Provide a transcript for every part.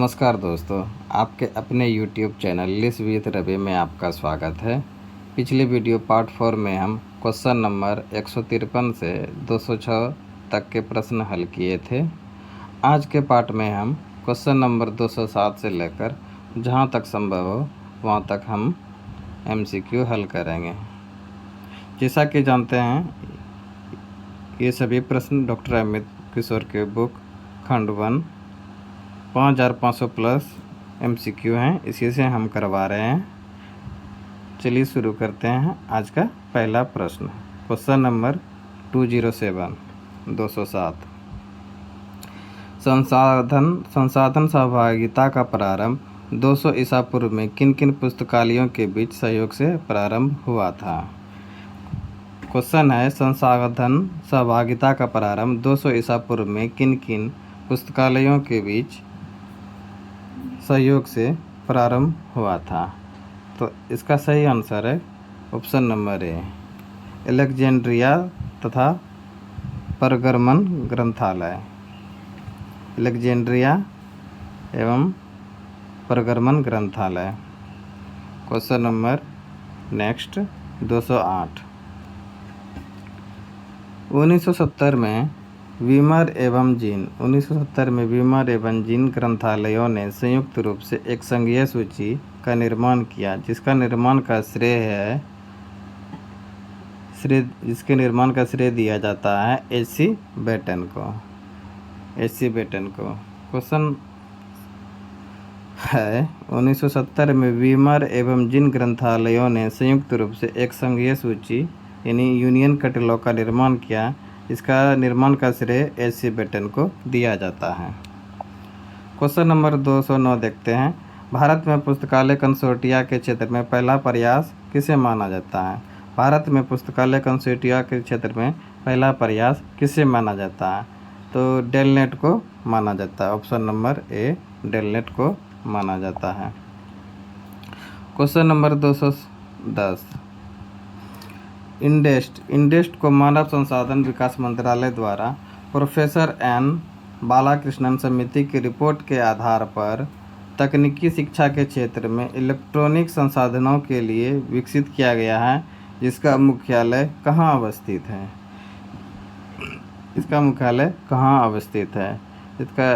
नमस्कार दोस्तों, आपके अपने YouTube channel LIS with Ravi में आपका स्वागत है। पिछले वीडियो पार्ट 4 में हम क्वेश्चन नंबर 153 से 206 तक के प्रश्न हल किए थे। आज के पार्ट में हम क्वेश्चन नंबर 207 से लेकर जहां तक संभव हो वहां तक हम MCQ हल करेंगे। जैसा कि जानते हैं, ये सभी प्रश्न डॉक्टर अमित किशोर के बुक खंड 1 5500 प्लस MCQ हैं, इसी से हम करवा रहे हैं। चलिए शुरू करते हैं। आज का पहला प्रश्न क्वेश्चन नंबर 207 संसाधन सहभागिता का प्रारंभ 200 ईसा पूर्व में किन किन पुस्तकालयों के बीच सहयोग से प्रारंभ हुआ था। क्वेश्चन है, संसाधन सहभागिता का प्रारंभ 200 ईसा पूर्व में किन किन पुस्तकालयों के बीच सहयोग से प्रारंभ हुआ था। तो इसका सही आंसर है ऑप्शन नंबर ए, अलेक्जेंड्रिया तथा परगमन ग्रंथालय। अलेक्जेंड्रिया एवं परगमन ग्रंथालय। क्वेश्चन नंबर नेक्स्ट 208 1970 में वीमर एवं जीन ग्रंथालयों ने संयुक्त रूप से एक संघीय सूची का निर्माण किया, जिसके निर्माण का श्रेय दिया जाता है H.C. बेटन को। क्वेश्चन है, 1970 में वीमर एवं जीन ग्रंथालयों ने संयुक्त रूप से एक संघीय सूची यानी यूनियन कैटलॉग का निर्माण किया। इसका निर्माण का श्रेय H.C. बेटन को दिया जाता है। क्वेश्चन नंबर 209 देखते हैं। भारत में पुस्तकालय कंसोर्टिया के क्षेत्र में पहला प्रयास किसे माना जाता है। भारत में पुस्तकालय कंसोर्टिया के क्षेत्र में पहला प्रयास किसे माना जाता है। तो डेलनेट को माना जाता है। ऑप्शन नंबर ए, डेलनेट को माना जाता है। क्वेश्चन नंबर 210 इंडेस्ट को मानव संसाधन विकास मंत्रालय द्वारा प्रोफेसर एन बालाकृष्णन समिति की रिपोर्ट के आधार पर तकनीकी शिक्षा के क्षेत्र में इलेक्ट्रॉनिक संसाधनों के लिए विकसित किया गया है, जिसका मुख्यालय कहाँ अवस्थित है। इसका मुख्यालय कहाँ अवस्थित है।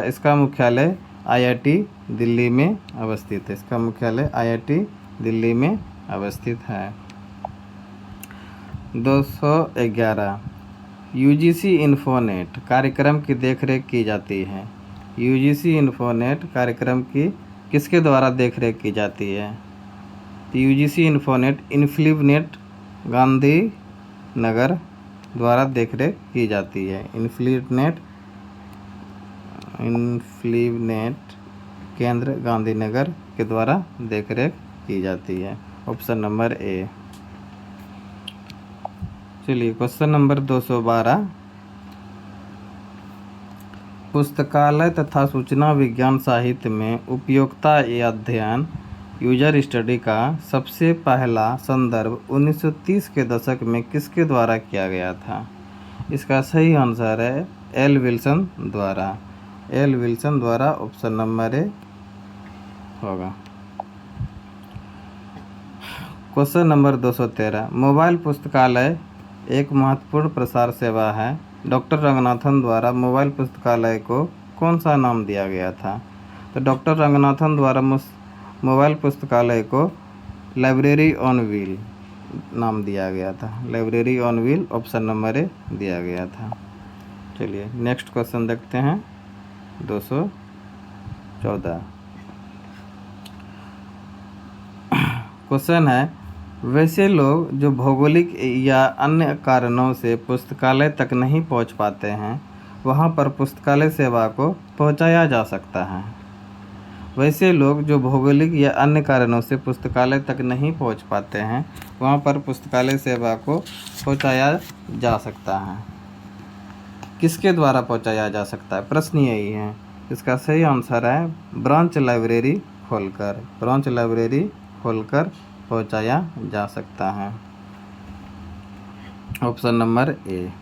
इसका मुख्यालय IIT दिल्ली में अवस्थित है। इसका मुख्यालय IIT दिल्ली में अवस्थित है। 211 UGC इन्फोनेट कार्यक्रम की देखरेख की जाती है। UGC इन्फोनेट कार्यक्रम की किसके द्वारा देखरेख की जाती है। UGC इन्फोनेट इन्फ्लीनेट गांधीनगर द्वारा देखरेख की जाती है। इन्फ्लीनेट केंद्र गांधीनगर के द्वारा देखरेख की जाती है। ऑप्शन नंबर ए। चलिए क्वेश्चन नंबर 212 पुस्तकालय तथा सूचना विज्ञान साहित्य में उपयोगिता अध्ययन यूजर स्टडी का सबसे पहला संदर्भ 1930 के दशक में किसके द्वारा किया गया था। इसका सही आंसर है एल विल्सन द्वारा। ऑप्शन नंबर ए होगा। क्वेश्चन नंबर 213 मोबाइल पुस्तकालय एक महत्वपूर्ण प्रसार सेवा है। डॉक्टर रंगनाथन द्वारा मोबाइल पुस्तकालय को कौन सा नाम दिया गया था। तो डॉक्टर रंगनाथन द्वारा मोबाइल पुस्तकालय को लाइब्रेरी ऑन व्हील नाम दिया गया था। Library on wheel option number ए दिया गया था। चलिए नेक्स्ट क्वेश्चन देखते हैं 214। क्वेश्चन है, वैसे लोग जो भौगोलिक या अन्य कारणों से पुस्तकालय तक नहीं पहुंच पाते हैं, वहां पर पुस्तकालय सेवा को पहुंचाया जा सकता है। वैसे लोग जो भौगोलिक या अन्य कारणों से पुस्तकालय तक नहीं पहुंच पाते हैं, वहां पर पुस्तकालय सेवा को पहुंचाया जा सकता है। किसके द्वारा पहुंचाया जा सकता है, प्रश्न यही है। इसका सही आंसर है ब्रांच लाइब्रेरी खोलकर पहुंचाया जा सकता है। ऑप्शन नंबर ए।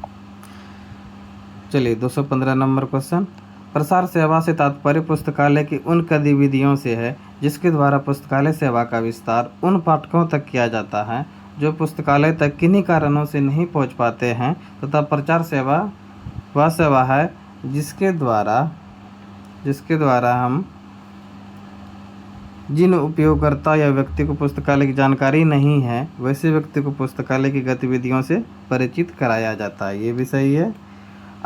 चलिए 215 नंबर क्वेश्चन, प्रसार सेवा से तात्पर्य पुस्तकालय की उन गतिविधियों से है जिसके द्वारा पुस्तकालय सेवा का विस्तार उन पाठकों तक किया जाता है जो पुस्तकालय तक किन्हीं कारणों से नहीं पहुंच पाते हैं, तथा प्रचार सेवा वह सेवा है जिसके द्वारा हम जिन उपयोगकर्ता या व्यक्ति को पुस्तकालय की जानकारी नहीं है वैसे व्यक्ति को पुस्तकालय की गतिविधियों से परिचित कराया जाता है। ये भी सही है।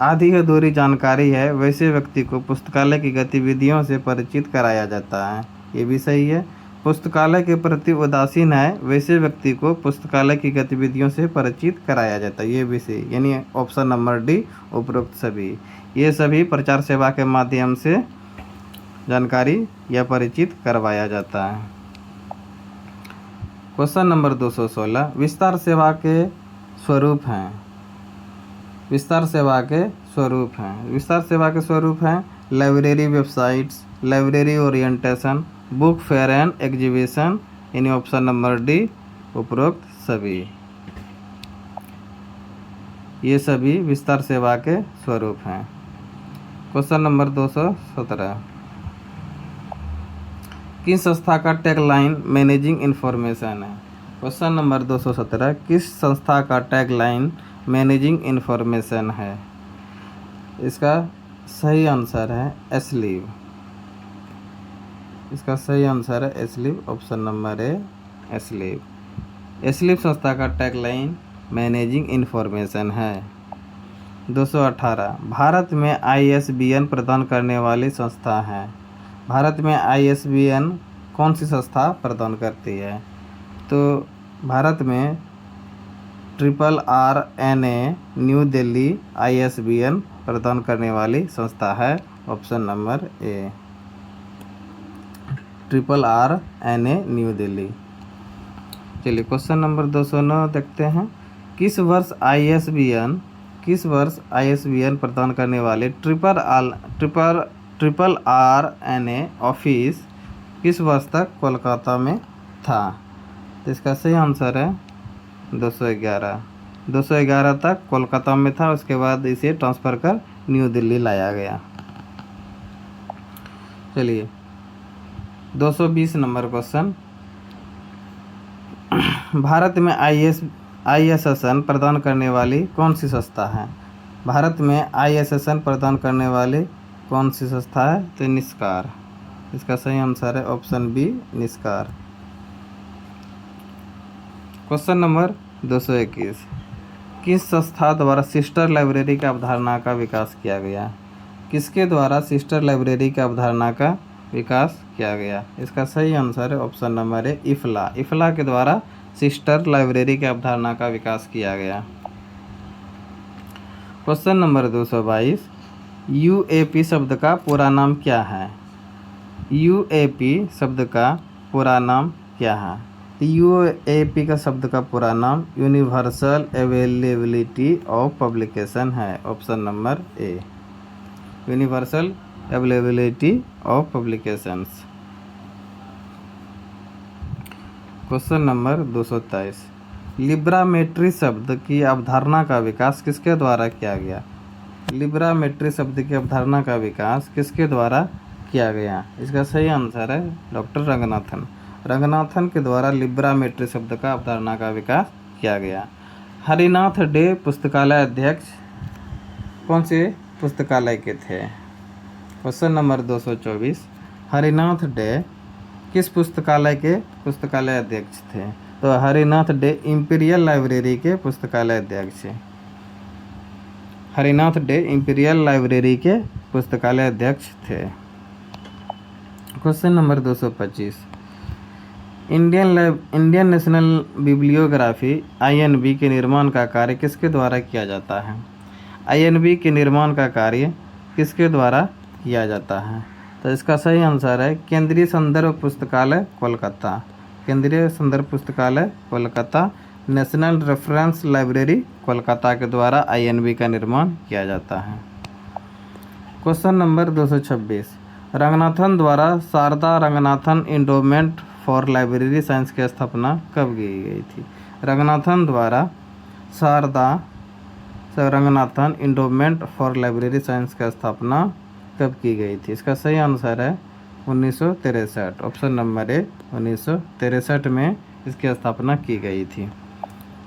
आधी अधूरी जानकारी है वैसे व्यक्ति को पुस्तकालय की गतिविधियों से परिचित कराया जाता है। ये भी सही है। पुस्तकालय के प्रति उदासीन है वैसे व्यक्ति को पुस्तकालय की गतिविधियों से परिचित कराया जाता है। ये भी सही, यानी ऑप्शन नंबर डी उपरोक्त सभी। ये सभी प्रचार सेवा के माध्यम से जानकारी या परिचित करवाया जाता है। क्वेश्चन नंबर 216, विस्तार सेवा के स्वरूप हैं। विस्तार सेवा के स्वरूप हैं library websites, library orientation, book fair and exhibition, यानी ऑप्शन नंबर डी उपरोक्त सभी। ये सभी विस्तार सेवा के स्वरूप हैं। क्वेश्चन नंबर 217, किस संस्था का टैगलाइन मैनेजिंग इन्फॉर्मेशन है। क्वेश्चन नंबर 217, किस संस्था का टैगलाइन मैनेजिंग इन्फॉर्मेशन है। इसका सही आंसर है एसलीव। इसका सही आंसर है एसलीव, ऑप्शन नंबर ए एसलीव। एसलीव संस्था का टैगलाइन मैनेजिंग इन्फॉर्मेशन है। 218, भारत में ISBN प्रदान करने वाली संस्था है। भारत में ISBN कौन सी संस्था प्रदान करती है। तो भारत में RRNA न्यू दिल्ली ISBN प्रदान करने वाली संस्था है, ऑप्शन नंबर ए RRNA न्यू दिल्ली। चलिए क्वेश्चन नंबर 209 देखते हैं। किस वर्ष ISBN प्रदान करने वाले RRNA ऑफिस किस वर्ष तक कोलकाता में था। तो इसका सही आंसर है 211 तक कोलकाता में था। उसके बाद इसे ट्रांसफ़र कर न्यू दिल्ली लाया गया। चलिए 220 नंबर क्वेश्चन, भारत में ISSN प्रदान करने वाली कौन सी संस्था है। भारत में ISSN प्रदान करने वाली कौन सी संस्था है। तो निस्कार। इसका सही आंसर है ऑप्शन बी निस्कार। क्वेश्चन नंबर 221, किस संस्था द्वारा सिस्टर लाइब्रेरी की अवधारणा का विकास किया गया। किसके द्वारा सिस्टर लाइब्रेरी की अवधारणा का विकास किया गया। इसका सही आंसर है ऑप्शन नंबर ए इफला। इफला के द्वारा सिस्टर लाइब्रेरी की अवधारणा का विकास किया गया। क्वेश्चन नंबर 222, UAP शब्द का पूरा नाम क्या है। UAP शब्द का पूरा नाम क्या है। UAP का शब्द का पूरा नाम यूनिवर्सल अवेलेबिलिटी ऑफ पब्लिकेशन है, option number a universal availability of publications. Question number 223, लिब्रामेट्री शब्द की अवधारणा का विकास किसके द्वारा किया गया। लिब्रामेट्री शब्द की अवधारणा का विकास किसके द्वारा किया गया। इसका सही आंसर है डॉक्टर रंगनाथन के द्वारा लिब्रामेट्री शब्द का अवधारणा का विकास किया गया। हरिनाथ डे पुस्तकालय अध्यक्ष कौन से पुस्तकालय के थे। क्वेश्चन नंबर 224, हरिनाथ डे किस पुस्तकालय के पुस्तकालय अध्यक्ष थे। तो हरिनाथ डे इंपीरियल लाइब्रेरी के पुस्तकालय अध्यक्ष। हरिनाथ डे इंपीरियल लाइब्रेरी के पुस्तकालय अध्यक्ष थे। Question number 225, Indian national bibliography INB के निर्माण का कार्य किसके द्वारा किया जाता है। INB के निर्माण का कार्य किसके द्वारा किया जाता है। तो इसका सही आंसर है केंद्रीय संदर्भ पुस्तकालय कोलकाता। केंद्रीय संदर्भ पुस्तकालय Kolkata, national reference library Kolkata के द्वारा INB का निर्माण किया जाता है। क्वेश्चन नंबर 226, रंगनाथन द्वारा Sarada Ranganathan endowment for library science की स्थापना कब की गई थी। रंगनाथन द्वारा Sarada Ranganathan endowment for library science की स्थापना कब की गई थी? इसका सही आंसर है 1963। ऑप्शन नंबर ए 1963 में इसकी स्थापना की गई थी।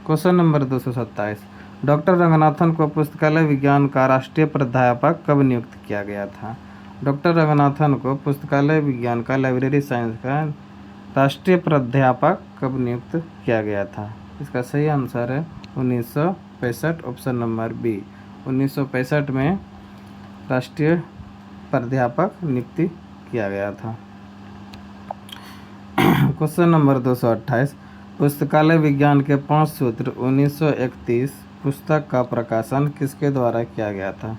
क्वेश्चन नंबर 227, डॉक्टर रंगनाथन को पुस्तकालय विज्ञान का राष्ट्रीय प्राध्यापक कब नियुक्त किया गया था? डॉक्टर रंगनाथन को पुस्तकालय विज्ञान का, लाइब्रेरी साइंस का राष्ट्रीय प्राध्यापक कब नियुक्त किया गया था? इसका सही आंसर है 1965। ऑप्शन नंबर बी 1965 में राष्ट्रीय प्राध्यापक नियुक्ति किया गया था। क्वेश्चन नंबर 228, पुस्तकालय विज्ञान के 5 सूत्र 1931 पुस्तक का प्रकाशन किसके द्वारा किया गया था?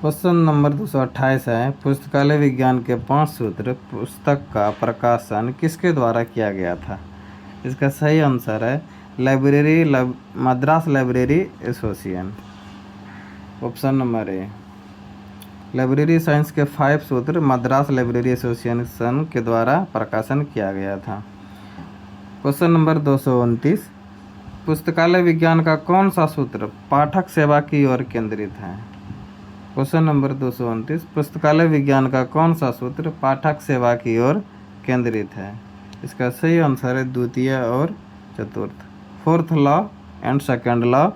क्वेश्चन नंबर 228 है, पुस्तकालय विज्ञान के 5 सूत्र पुस्तक का प्रकाशन किसके द्वारा किया गया था? इसका सही आंसर है Madras library association. Option number ए। लाइब्रेरी साइंस के 5 सूत्र मद्रास लाइब्रेरी एसोसिएशन के द्वारा प्रकाशन किया गया था। क्वेश्चन नंबर 229, पुस्तकालय विज्ञान का कौन सा सूत्र पाठक सेवा की ओर केंद्रित है? क्वेश्चन नंबर 229, पुस्तकालय विज्ञान का कौन सा सूत्र पाठक सेवा की ओर केंद्रित है? इसका सही आंसर है द्वितीय और चतुर्थ। Fourth law and second law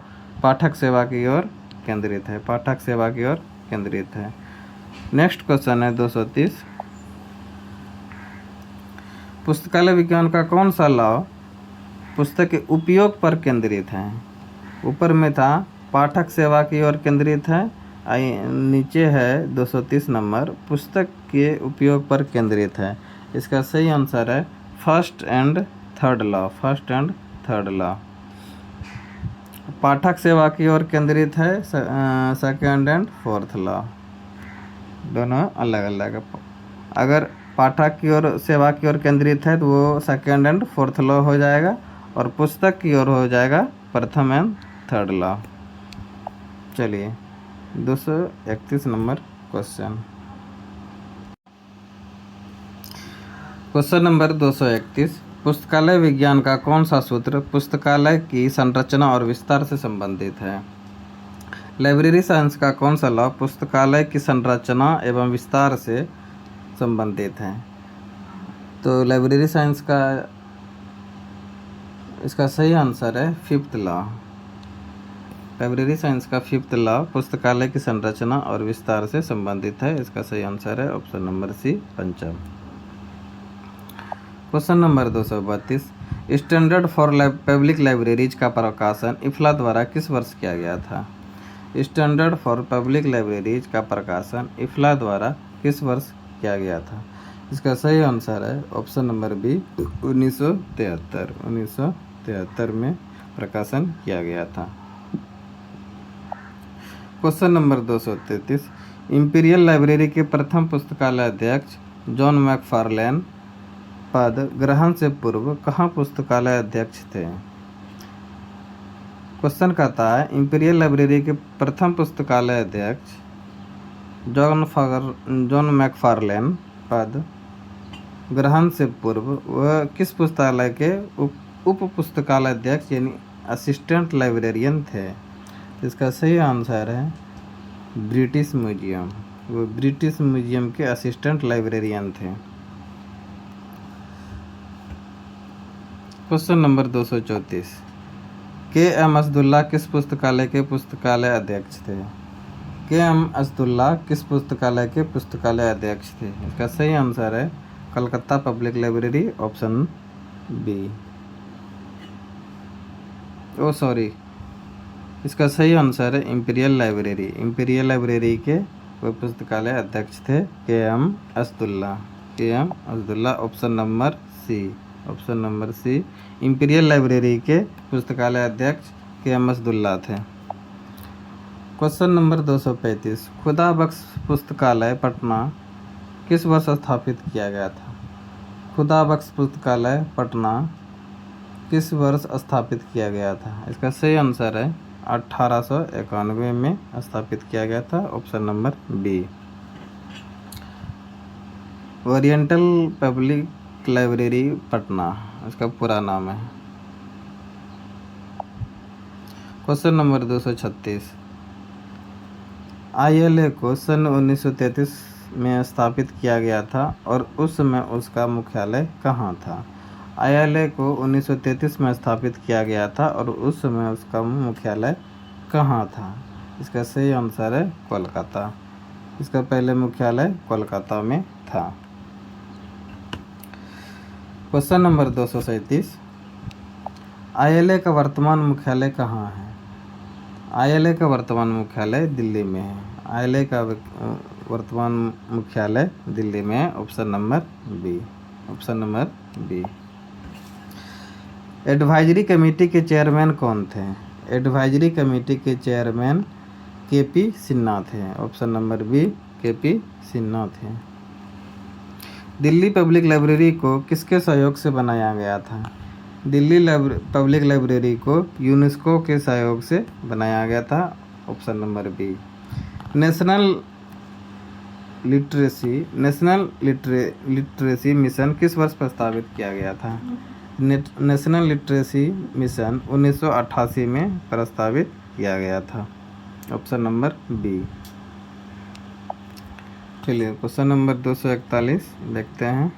पाठक सेवा की ओर केंद्रित है, पाठक सेवा की ओर केंद्रित है। नेक्स्ट क्वेश्चन है 230, पुस्तकालय विज्ञान का कौन सा लॉ पुस्तक के उपयोग पर केंद्रित है? ऊपर में था पाठक सेवा की ओर केंद्रित है, नीचे है 230 नंबर पुस्तक के उपयोग पर केंद्रित है। इसका सही आंसर है first and third law, first and third law. पाठक सेवा की ओर केंद्रित है सेकंड एंड फोर्थ लॉ, दोनों अलग अलग है। अगर पाठक की ओर सेवा की ओर केंद्रित है तो वो सेकंड एंड फोर्थ लॉ हो जाएगा, और पुस्तक की ओर हो जाएगा प्रथम एंड थर्ड लॉ। चलिए 231 नंबर क्वेश्चन। क्वेश्चन नंबर 231, पुस्तकालय विज्ञान का कौन सा सूत्र पुस्तकालय की संरचना और विस्तार से संबंधित है? लाइब्रेरी साइंस का कौन सा लॉ पुस्तकालय की संरचना एवं विस्तार से संबंधित है? तो लाइब्रेरी साइंस का इसका सही आंसर है फिफ्थ लॉ। लाइब्रेरी साइंस का फिफ्थ लॉ पुस्तकालय की संरचना और विस्तार से संबंधित है। इसका सही आंसर है ऑप्शन नंबर सी पंचम। Question number 232, standard for public libraries का प्रकाशन इफ्ला द्वारा किस वर्ष किया गया था? स्टैंडर्ड फॉर पब्लिक लाइब्रेरीज का प्रकाशन इफ्ला द्वारा किस वर्ष किया गया था? इसका सही आंसर है ऑप्शन नंबर बी 1973। 1973 में प्रकाशन किया गया था। क्वेश्चन नंबर 233, इंपीरियल लाइब्रेरी के प्रथम पुस्तकालय अध्यक्ष जॉन मैकफार्लेन पद ग्रहण से पूर्व कहाँ पुस्तकालय अध्यक्ष थे? क्वेश्चन कहता है इंपीरियल लाइब्रेरी के प्रथम पुस्तकालय अध्यक्ष जॉन मैकफार्लेन पद ग्रहण से पूर्व वह किस पुस्तकालय के उप पुस्तकालय अध्यक्ष यानी असिस्टेंट लाइब्रेरियन थे? इसका सही आंसर है ब्रिटिश म्यूजियम। वो ब्रिटिश म्यूजियम के असिस्टेंट लाइब्रेरियन थे। क्वेश्चन नंबर 234, के एम असदुल्ला किस पुस्तकालय के पुस्तकालय अध्यक्ष थे? के एम असदुल्ला किस पुस्तकालय के पुस्तकालय अध्यक्ष थे? इसका सही आंसर है Calcutta public library, option B. इसका सही आंसर है इंपीरियल लाइब्रेरी। इंपीरियल लाइब्रेरी के वो पुस्तकालय अध्यक्ष थे के M Asadullah. K M Asadullah, option number C. ऑप्शन नंबर सी, इंपीरियल लाइब्रेरी के पुस्तकालय अध्यक्ष के एम असदुल्ला थे। क्वेश्चन नंबर 235, खुदा बख्श पुस्तकालय पटना किस वर्ष स्थापित किया गया था? खुदा बख्श पुस्तकालय पटना किस वर्ष स्थापित किया गया था? इसका सही आंसर है 1891 में स्थापित किया गया था, option number B. Oriental Public Library Patna इसका पूरा नाम है। क्वेश्चन नंबर 236, ILA को सन 1933 में स्थापित किया गया था और उस समय उसका मुख्यालय कहाँ था? ILA को 1933 में स्थापित किया गया था और उस समय उसका मुख्यालय कहाँ था? इसका सही आंसर है कोलकाता। इसका पहले मुख्यालय कोलकाता में था। क्वेश्चन नंबर 237, ILA का वर्तमान मुख्यालय कहाँ है? ILA का वर्तमान मुख्यालय दिल्ली में है। ILA का वर्तमान मुख्यालय दिल्ली में है। Option number B. Option number B. Advisory committee के चेयरमैन कौन थे? एडवाइजरी कमेटी के चेयरमैन KP सिन्हा थे। Option number B, KP Sinha थे। दिल्ली पब्लिक लाइब्रेरी को किसके सहयोग से बनाया गया था? दिल्ली पब्लिक लाइब्रेरी को यूनेस्को के सहयोग से बनाया गया था। Option number B. National literacy mission किस वर्ष प्रस्तावित किया गया था? नेशनल लिटरेसी मिशन 1988 में प्रस्तावित किया गया था। Option number B. चलिए क्वेश्चन नंबर 241 देखते हैं।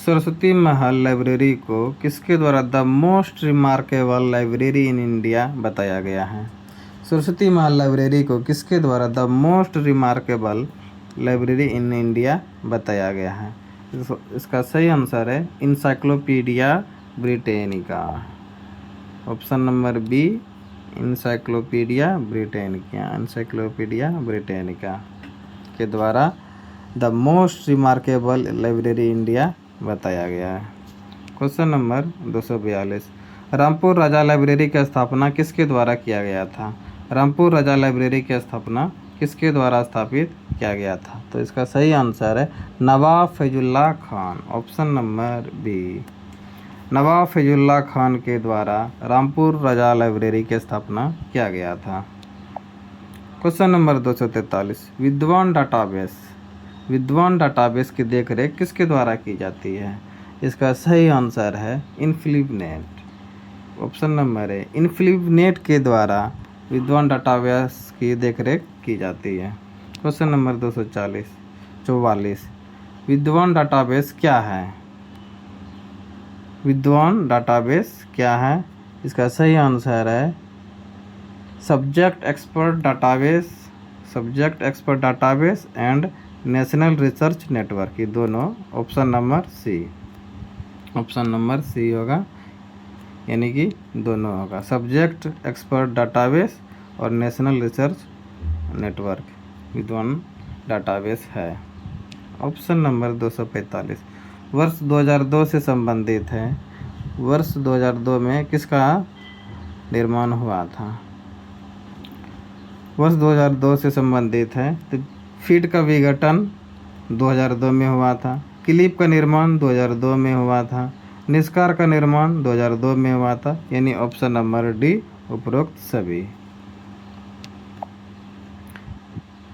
सरस्वती महल लाइब्रेरी को किसके द्वारा the most remarkable library in India बताया गया है? सरस्वती महल लाइब्रेरी को किसके द्वारा the most remarkable library in India बताया गया है? इसका सही आंसर है Encyclopaedia Britannica. Option number B, Encyclopaedia Britannica के द्वारा the most remarkable library India बताया गया है। Question number 242, Rampur Raza library की स्थापना किसके द्वारा किया गया था? रामपुर राजा लाइब्रेरी की स्थापना किसके द्वारा स्थापित किया गया था? तो इसका सही आंसर है Nawab Faizullah Khan. Option number B. Nawab Faizullah Khan के द्वारा रामपुर राजा लाइब्रेरी की स्थापना किया गया था। क्वेश्चन नंबर 243, विद्वान डाटाबेस की देखरेख किसके द्वारा की जाती है? इसका सही आंसर है इनफिलिपनेट। ऑप्शन नंबर ए, इनफिलिपनेट के द्वारा विद्वान डाटाबेस की देखरेख की जाती है। क्वेश्चन नंबर 244, विद्वान डाटाबेस क्या है? विद्वान डाटाबेस क्या है? इसका सही आंसर है subject expert database and national research network, ये दोनों। ऑप्शन नंबर सी होगा, यानी कि दोनों होगा, सब्जेक्ट एक्सपर्ट डाटाबेस और नेशनल रिसर्च नेटवर्क विद्वान डाटाबेस है। ऑप्शन नंबर 245, वर्ष 2002 से संबंधित है। वर्ष 2002 में किसका निर्माण हुआ था? वर्ष 2002 से संबंधित है तो फीड का विघटन 2002 में हुआ था, क्लिप का निर्माण 2002 में हुआ था, निष्कार का निर्माण 2002 में हुआ था, यानी ऑप्शन नंबर डी उपरोक्त सभी।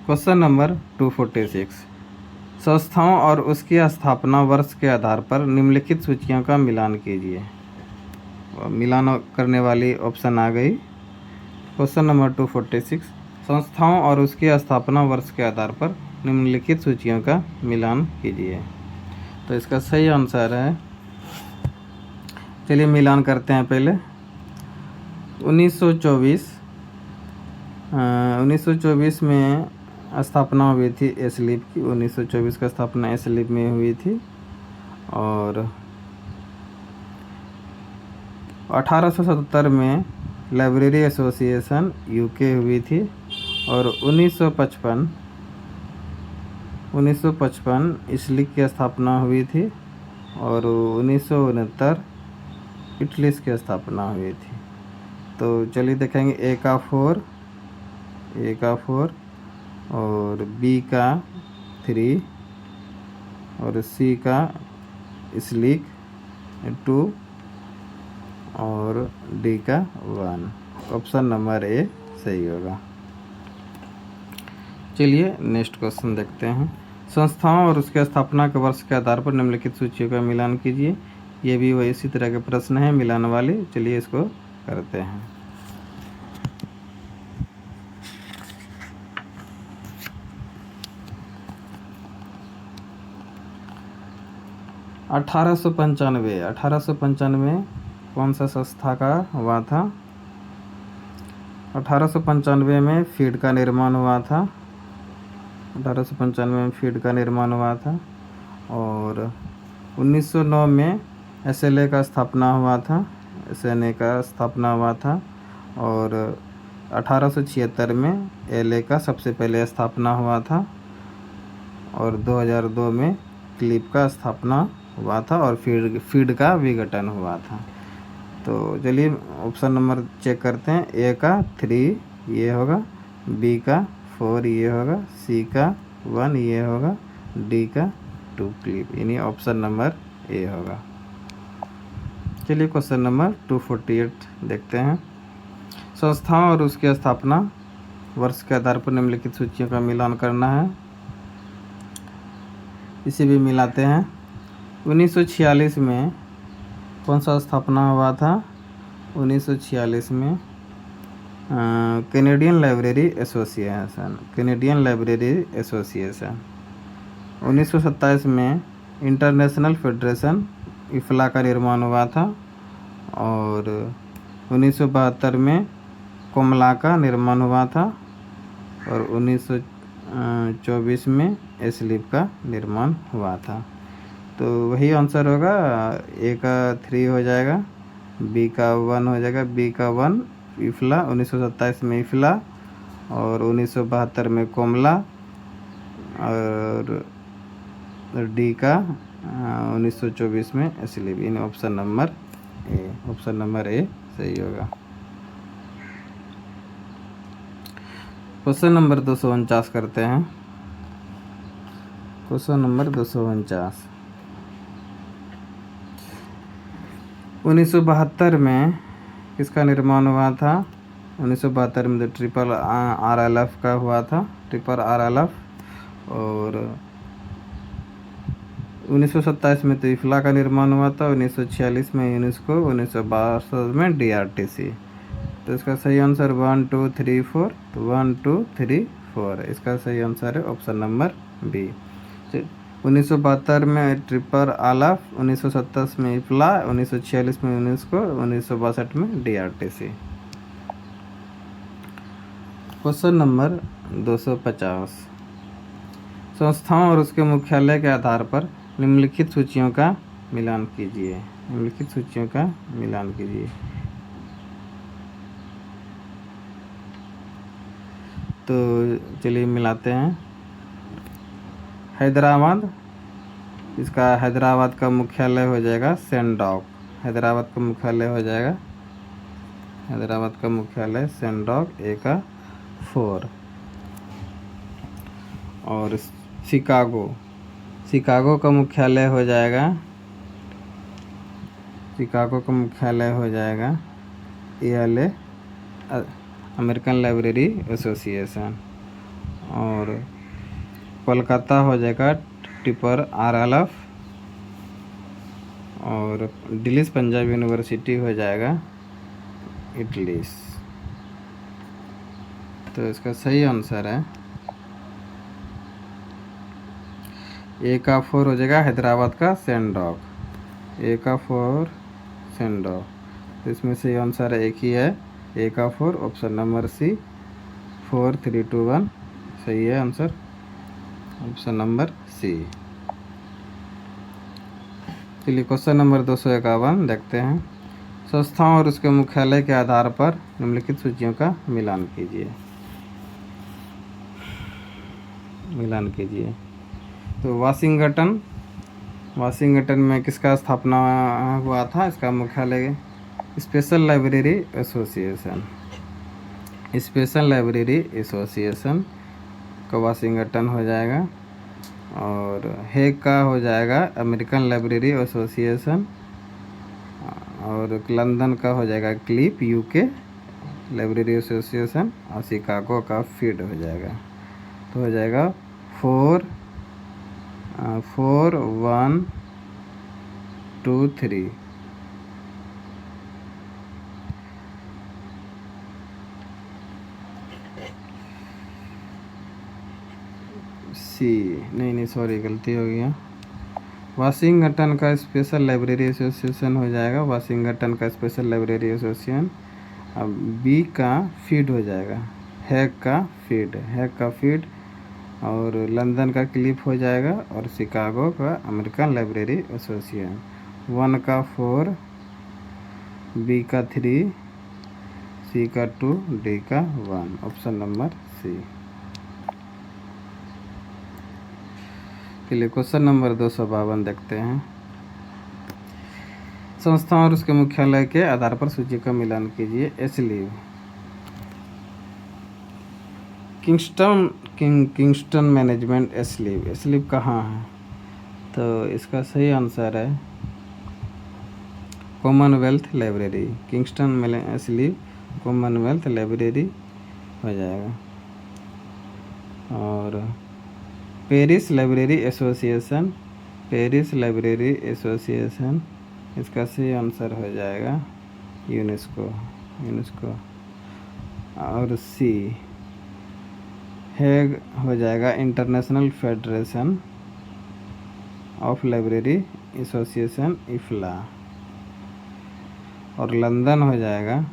क्वेश्चन नंबर 246, संस्थाओं और उसकी स्थापना वर्ष के आधार पर निम्नलिखित सूचियों का मिलान कीजिए। मिलान करने वाली ऑप्शन आ गई। क्वेश्चन नंबर 246, संस्थाओं और उसकी स्थापना वर्ष के आधार पर निम्नलिखित सूचियों का मिलान कीजिए। तो इसका सही आंसर है, चलिए मिलान करते हैं पहले। 1924 में स्थापना हुई थी एसलीप की। 1924 का स्थापना एसलीप में हुई थी और 1877 में लाइब्रेरी एसोसिएशन यूके हुई थी और 1955 इसलिक की स्थापना हुई थी और 1969 इटलीस की स्थापना हुई थी। तो चलिए देखेंगे ए का 4 और बी का 3 और सी का इसलिक 2 और डी का 1। ऑप्शन नंबर ए सही होगा। चलिए नेक्स्ट क्वेश्चन देखते हैं। संस्थाओं और उसके स्थापना के वर्ष के आधार पर निम्नलिखित सूचियों का मिलान कीजिए। ये भी वही इसी तरह के प्रश्न हैं मिलान वाले। चलिए इसको करते हैं। 1895 कौन सा संस्था का हुआ था? 1895 में फीड का निर्माण हुआ था। 1895 में फीड का निर्माण हुआ था। और 1909 में SLA का स्थापना हुआ था। SNA का स्थापना हुआ था। और 1876 में LA का सबसे पहले स्थापना हुआ था। और 2002 में क्लिप का स्थापना हुआ था और फीड का विघटन हुआ था। तो चलिए ऑप्शन नंबर चेक करते हैं। ए का 3 ये होगा, बी का 4 ये होगा, सी का 1 ये होगा, डी का 2 क्लिप, यानी ऑप्शन नंबर ए होगा। चलिए क्वेश्चन नंबर 248 देखते हैं। संस्थाओं और उसकी स्थापना वर्ष के आधार पर निम्नलिखित सूचियों का मिलान करना है। इसे भी मिलाते हैं। 1946 में कौन सा स्थापना हुआ था? 1946 में Canadian library association, Canadian library association. 1927 में इंटरनेशनल फेडरेशन इफ्ला का निर्माण हुआ था। और 1972 में कोमला का निर्माण हुआ था। और 1924 में एस्लिप का निर्माण हुआ था। तो वही आंसर होगा। ए का 3 हो जाएगा, बी का 1 हो जाएगा, बी का 1 इफ्ला, 1927 में इफ्ला, और 1972 में कोमला, और डी का 1924 में एस्लिप। इन ऑप्शन नंबर ए सही होगा। क्वेश्चन नंबर 249 करते हैं। Question number 249। 1972 में किसका निर्माण हुआ था? 1972 में तो ट्रिपल RLF का हुआ था, ट्रिपल RLF। और 1927 में तो इफ्ला का निर्माण हुआ था। 1946 में यूनेस्को, 1962 में DRTC। तो इसका सही आंसर 1 2 3 4, 1 2 3 4 इसका सही आंसर है ऑप्शन नंबर बी। 1972 में ट्रिपल RLF, 1927 में इफ्ला, 1946 में यूनेस्को, 1962 में DRTC। Question number 250। संस्थाओं और उसके मुख्यालय के आधार पर निम्नलिखित सूचियों का मिलान कीजिए। निम्नलिखित सूचियों का मिलान कीजिए। तो चलिए मिलाते हैं। हैदराबाद, इसका हैदराबाद का मुख्यालय हो जाएगा सेंडॉक। हैदराबाद का मुख्यालय हो जाएगा, हैदराबाद का मुख्यालय सेंडॉक, ए का 4। और शिकागो, शिकागो का मुख्यालय हो जाएगा, शिकागो का मुख्यालय हो जाएगा ALA, अमेरिकन लाइब्रेरी एसोसिएशन। और कोलकाता हो जाएगा ट्रिपल RLF। और दिल्ली पंजाब यूनिवर्सिटी हो जाएगा इटलीस। तो इसका सही आंसर है ए का 4 हो जाएगा, हैदराबाद का सेंडॉक, ए का 4 सेंडॉक। तो इसमें सही आंसर एक ही है, ए का 4, ऑप्शन नंबर सी, 4 3 2 1 सही है आंसर, ऑप्शन नंबर सी। चलिए क्वेश्चन नंबर 251 देखते हैं। संस्थाओं और उसके मुख्यालय के आधार पर निम्नलिखित सूचियों का मिलान कीजिए। मिलान कीजिए। तो वाशिंगटन, वाशिंगटन में किसका स्थापना हुआ था? इसका मुख्यालय special library association, special library association का वाशिंगटन हो जाएगा। और हेग का हो जाएगा अमेरिकन लाइब्रेरी एसोसिएशन। और लंदन का हो जाएगा क्लिप, UK लाइब्रेरी एसोसिएशन। और शिकागो का फीड हो जाएगा। तो हो जाएगा 4 1 2 3। सी नहीं, सॉरी गलती हो गया। वाशिंगटन का स्पेशल लाइब्रेरी एसोसिएशन हो जाएगा, वाशिंगटन का स्पेशल लाइब्रेरी एसोसिएशन। अब बी का फीड हो जाएगा, हैग का फीड, और लंदन का क्लिफ हो जाएगा, और शिकागो का अमेरिकन लाइब्रेरी एसोसिएशन। 1 का 4, बी का 3, सी का 2, डी का 1, ऑप्शन नंबर सी। चलिए क्वेश्चन नंबर 252 देखते हैं। संस्था और उसके मुख्यालय के आधार पर सूची का मिलान कीजिए। एस्लीव, किंगस्टन मैनेजमेंट एस्लीव कहाँ है? तो इसका सही आंसर है commonwealth library. Kingston Aslib commonwealth library हो जाएगा। और पेरिस लाइब्रेरी एसोसिएशन, इसका सही आंसर हो जाएगा यूनेस्को। और सी हैग हो जाएगा international federation of library association, IFLA. और लंदन हो जाएगा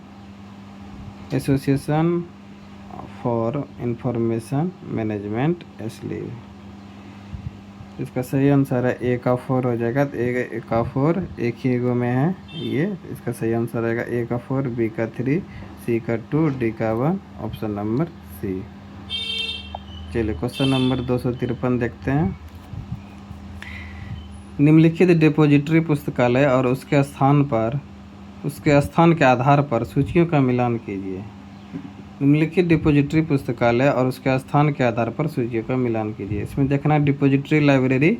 association for information management Aslib. इसका सही आंसर है ए का 4 हो जाएगा। तो ए का 4 एक ही गो में है ये, इसका सही आंसर रहेगा ए का 4, बी का 3, सी का 2, डी का 1, ऑप्शन नंबर सी। चलिए क्वेश्चन नंबर 253 देखते हैं। निम्नलिखित डिपॉजिटरी पुस्तकालय और उसके स्थान के आधार पर सूचियों का मिलान कीजिए। निम्नलिखित डिपॉजिटरी पुस्तकालय और उसके स्थान के आधार पर सूचियों का मिलान कीजिए। इसमें देखना डिपॉजिटरी लाइब्रेरी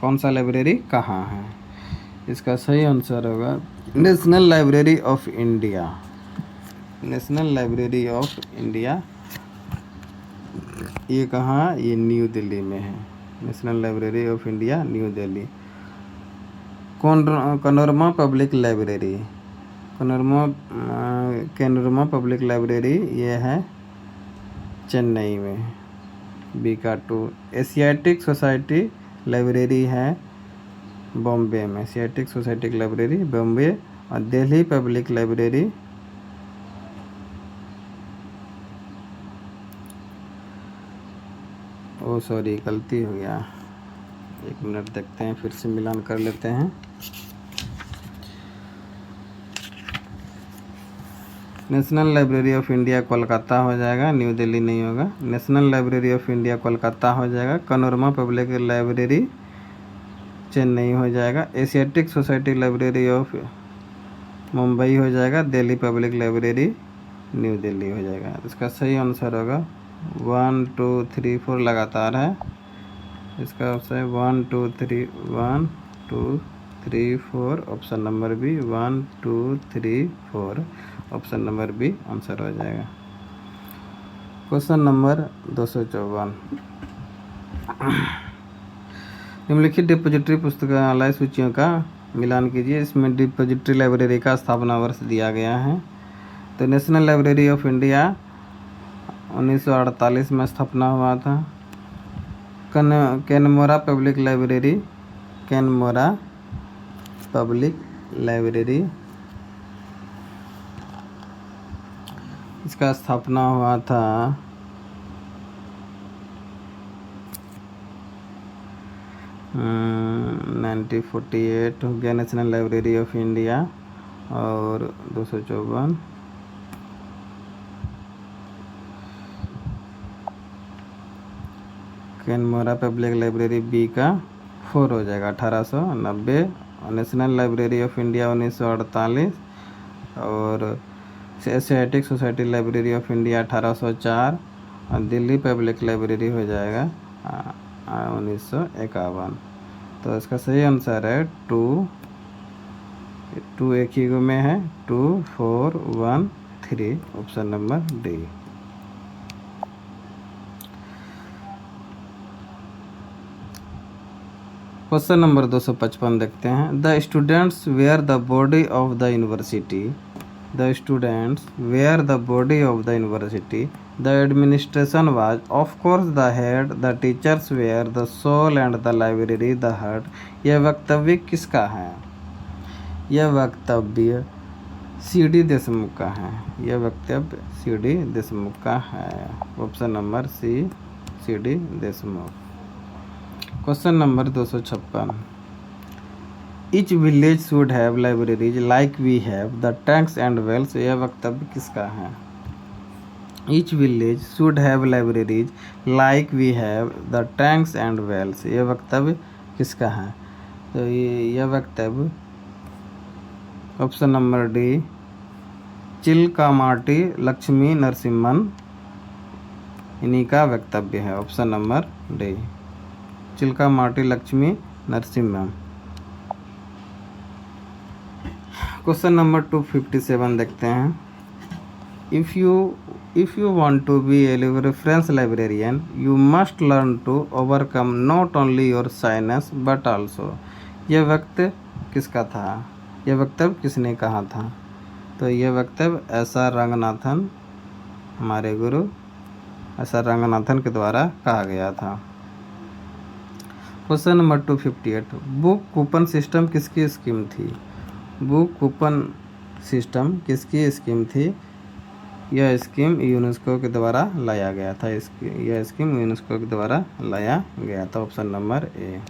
कौन सा लाइब्रेरी कहाँ है। इसका सही आंसर होगा नेशनल लाइब्रेरी ऑफ इंडिया। ये कहाँ? ये न्यू दिल्ली में है। National library of India, New Delhi. Connemara public library ये है चेन्नई में, बी का 2। एशियाटिक सोसाइटी लाइब्रेरी है बॉम्बे में, एशियाटिक सोसाइटी लाइब्रेरी बॉम्बे। और दिल्ली पब्लिक लाइब्रेरी सॉरी गलती हो गया, 1 मिनट देखते हैं, फिर से मिलान कर लेते हैं। National library of India Kolkata हो जाएगा, न्यू दिल्ली नहीं होगा। National library of India Kolkata हो जाएगा। कैनोरमा पब्लिक लाइब्रेरी चेन्नई हो जाएगा। Asiatic society library of Mumbai हो जाएगा। Delhi public library new Delhi हो जाएगा। इसका सही आंसर होगा 1 2 3 4 लगातार है। इसका ऑप्शन है 1 2 3 4, option number B 1 2 3 4, option number B answer हो जाएगा। Question number 254। निम्नलिखित डिपॉजिटरी पुस्तकालय सूचियों का मिलान कीजिए। इसमें डिपॉजिटरी लाइब्रेरी का स्थापना वर्ष दिया गया है। तो नेशनल लाइब्रेरी ऑफ इंडिया 1948 में स्थापना हुआ था। कैनमोरा पब्लिक लाइब्रेरी इसका स्थापना हुआ था 1948 हो गया नेशनल लाइब्रेरी ऑफ इंडिया। और 254 कैनमोरा पब्लिक लाइब्रेरी बी का 4 हो जाएगा 1890। और नेशनल लाइब्रेरी ऑफ इंडिया 1948। और Asiatic society library of India 1804। और दिल्ली पब्लिक लाइब्रेरी हो जाएगा 1951। तो इसका सही आंसर है 2 एक ही गो में है 2 4 1 3, option number D. Question number 255 देखते हैं। The students were the body of the university the administration was of course the head, the teachers were the soul and the library the heart. यह वक्तव्य किसका है? यह वक्तव्य सी.डी. देशमुख का है। यह वक्तव्य सी.डी. देशमुख का है। Option number C, CD. Deshmukh. Question number 256, each village should have libraries like we have the tanks and wells. यह वक्तव्य किसका है? Each village should have libraries like we have the tanks and wells. यह वक्तव्य किसका है? तो यह वक्तव्य option number D, Chilakamarthi Lakshmi Narasimham, इन्हीं का वक्तव्य है। Option number D, Chilakamarthi Lakshmi Narasimham. Question number 257 देखते हैं। If you want to be a reference librarian you must learn to overcome not only your shyness but also. यह वक्तव्य किसका था? यह वक्तव्य किसने कहा था? तो यह वक्तव्य एस.आर. रंगनाथन, हमारे गुरु एस.आर. रंगनाथन के द्वारा कहा गया था। Question number 258, book coupon system किसकी स्कीम थी? बुक कूपन सिस्टम किसकी स्कीम थी? यह स्कीम यूनेस्को के द्वारा लाया गया था। यह स्कीम यूनेस्को के द्वारा लाया गया था। ऑप्शन नंबर ए।